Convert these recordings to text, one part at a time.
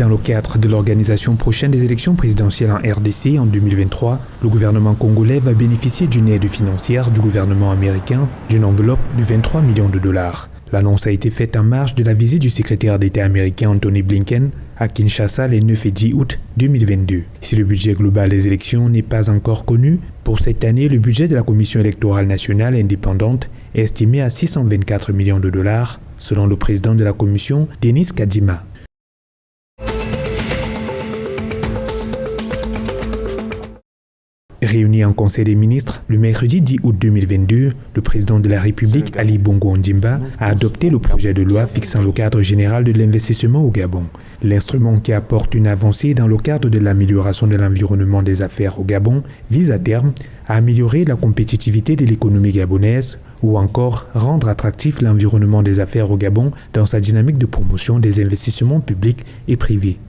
Dans le cadre de l'organisation prochaine des élections présidentielles en RDC en 2023, le gouvernement congolais va bénéficier d'une aide financière du gouvernement américain d'une enveloppe de 23 millions de dollars. L'annonce a été faite en marge de la visite du secrétaire d'État américain Anthony Blinken à Kinshasa les 9 et 10 août 2022. Si le budget global des élections n'est pas encore connu, pour cette année, le budget de la Commission électorale nationale indépendante est estimé à 624 millions de dollars, selon le président de la Commission, Denis Kadima. Réuni en Conseil des ministres, le mercredi 10 août 2022, le président de la République, Ali Bongo Ondimba, a adopté le projet de loi fixant le cadre général de l'investissement au Gabon. L'instrument qui apporte une avancée dans le cadre de l'amélioration de l'environnement des affaires au Gabon vise à terme à améliorer la compétitivité de l'économie gabonaise ou encore rendre attractif l'environnement des affaires au Gabon dans sa dynamique de promotion des investissements publics et privés.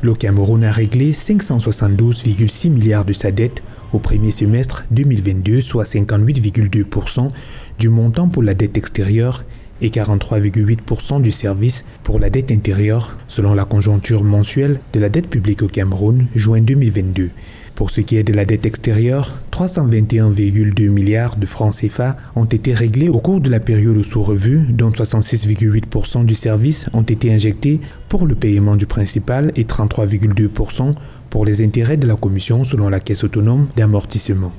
Le Cameroun a réglé 572,6 milliards de sa dette au premier semestre 2022, soit 58,2% du montant pour la dette extérieure et 43,8% du service pour la dette intérieure, selon la conjoncture mensuelle de la dette publique au Cameroun, juin 2022. Pour ce qui est de la dette extérieure, 321,2 milliards de francs CFA ont été réglés au cours de la période sous revue, dont 66,8% du service ont été injectés pour le paiement du principal et 33,2% pour les intérêts de la Commission selon la Caisse autonome d'amortissement.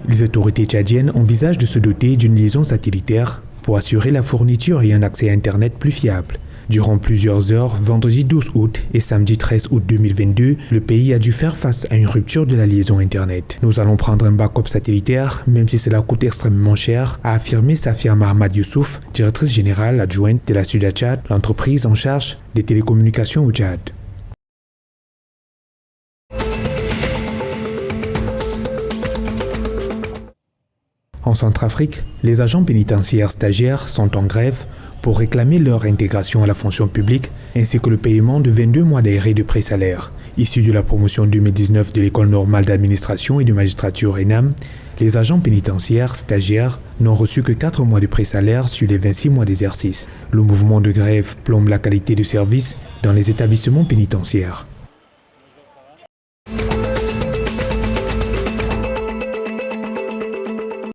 Les autorités tchadiennes envisagent de se doter d'une liaison satellitaire pour assurer la fourniture et un accès à Internet plus fiable. Durant plusieurs heures, vendredi 12 août et samedi 13 août 2022, le pays a dû faire face à une rupture de la liaison Internet. Nous allons prendre un backup satellitaire, même si cela coûte extrêmement cher, a affirmé Safia Mahamad Youssouf, directrice générale adjointe de la Suda Tchad, l'entreprise en charge des télécommunications au Tchad. En Centrafrique, les agents pénitentiaires stagiaires sont en grève pour réclamer leur intégration à la fonction publique ainsi que le paiement de 22 mois d'arrêt de pré-salaire. Issus de la promotion 2019 de l'École normale d'administration et de magistrature ENAM, les agents pénitentiaires stagiaires n'ont reçu que 4 mois de pré-salaire sur les 26 mois d'exercice. Le mouvement de grève plombe la qualité de service dans les établissements pénitentiaires.